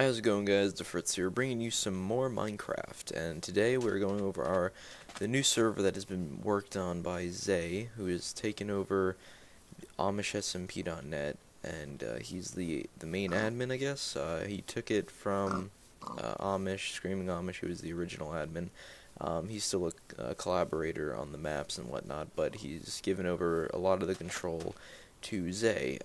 How's it going, guys? TheDaFritz here, bringing you some more Minecraft, and today we're going over the new server that has been worked on by Zay, who has taken over AmishSMP.net, and he's the main admin, I guess. He took it from Amish, Screaming Amish, who was the original admin. He's still a collaborator on the maps and whatnot, but he's given over a lot of the control to Zay.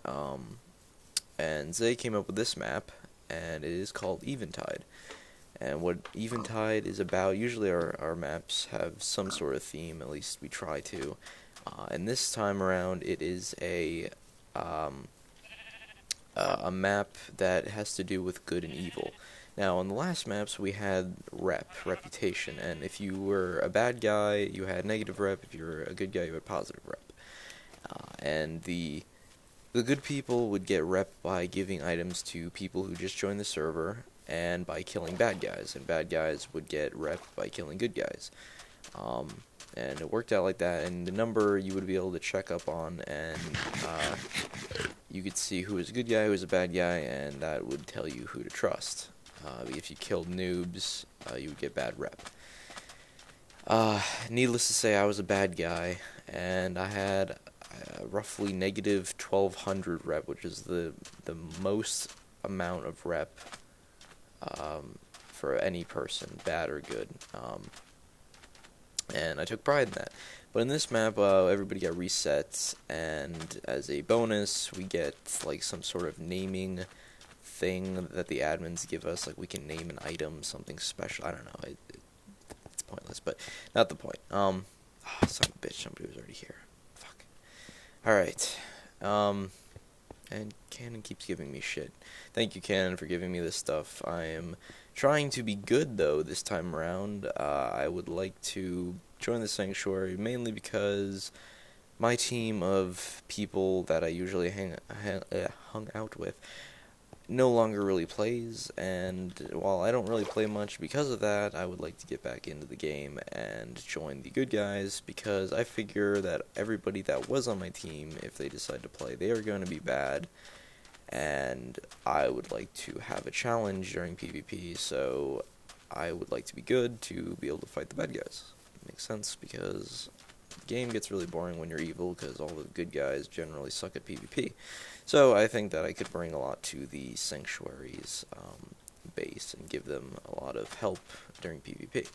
And Zay came up with this map, and it is called Eventide. And what Eventide is about, usually our maps have some sort of theme, at least we try to. And this time around, it is a map that has to do with good and evil. Now, on the last maps, we had reputation, and if you were a bad guy, you had negative rep. If you were a good guy, you had positive rep. And the good people would get rep by giving items to people who just joined the server, and by killing bad guys, and bad guys would get rep by killing good guys. And it worked out like that, and the number you would be able to check up on, and you could see who was a good guy, who was a bad guy, and that would tell you who to trust. If you killed noobs, you would get bad rep. Needless to say, I was a bad guy, and I had roughly negative 1200 rep, which is the most amount of rep for any person, bad or good. And I took pride in that. But in this map, everybody got reset, and as a bonus, we get like some sort of naming thing that the admins give us. Like we can name an item something special. I don't know. It's pointless, but not the point. Son of a bitch, somebody was already here. Fuck. Alright. And Canon keeps giving me shit. Thank you, Canon, for giving me this stuff. I am trying to be good, though, this time around. I would like to join the Sanctuary, mainly because my team of people that I usually hung out with no longer really plays, and while I don't really play much because of that, I would like to get back into the game and join the good guys, because I figure that everybody that was on my team, if they decide to play, they are going to be bad, and I would like to have a challenge during PvP, so I would like to be good to be able to fight the bad guys. It makes sense, because the game gets really boring when you're evil, because all the good guys generally suck at PvP. So I think that I could bring a lot to the Sanctuary's base and give them a lot of help during PvP.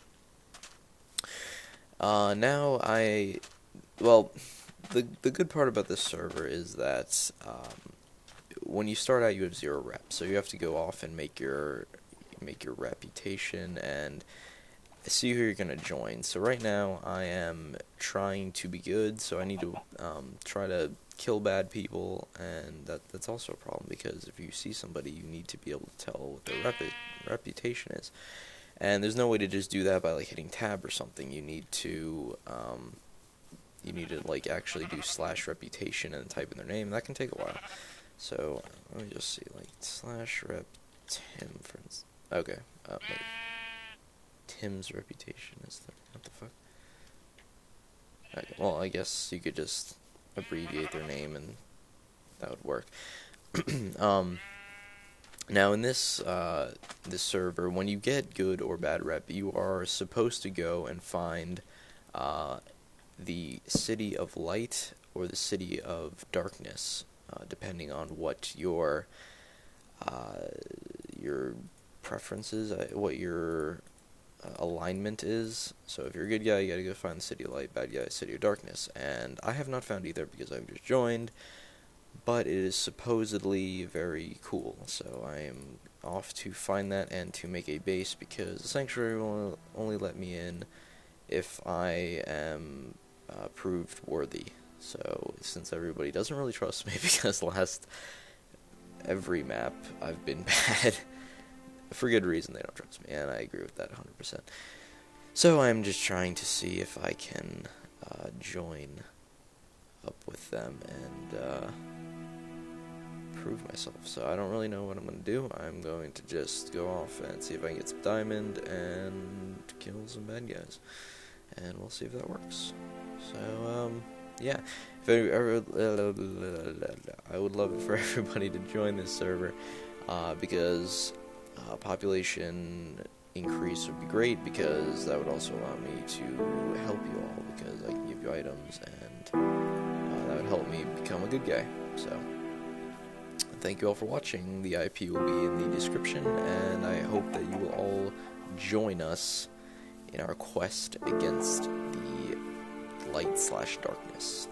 The good part about this server is that when you start out, you have 0 reps, so you have to go off and make your reputation and see who you're going to join. So right now, I am trying to be good, so I need to try to kill bad people, and that's also a problem, because if you see somebody, you need to be able to tell what their reputation is. And there's no way to just do that by like hitting tab or something. You need to like actually do /reputation and type in their name. That can take a while. So let me just see, like /rep Tim, for instance. Okay, wait. Tim's reputation is what the fuck? Okay, well, I guess you could just abbreviate their name and that would work. Now in this server, when you get good or bad rep, you are supposed to go and find the City of Light or the City of Darkness, depending on what your preferences, what your alignment is. So if you're a good guy, you gotta go find the City of Light, bad guy, City of Darkness. And I have not found either because I've just joined, but it is supposedly very cool. So I am off to find that and to make a base, because the Sanctuary will only let me in if I am proved worthy. So since everybody doesn't really trust me, because every map I've been bad, for good reason they don't trust me, and I agree with that 100%. So I'm just trying to see if I can join up with them and prove myself. So I don't really know what I'm going to do. I'm going to just go off and see if I can get some diamond and kill some bad guys, and we'll see if that works. So yeah, I would love it for everybody to join this server, because population increase would be great, because that would also allow me to help you all, because I can give you items, and that would help me become a good guy. So thank you all for watching. The IP will be in the description, and I hope that you will all join us in our quest against the light/darkness.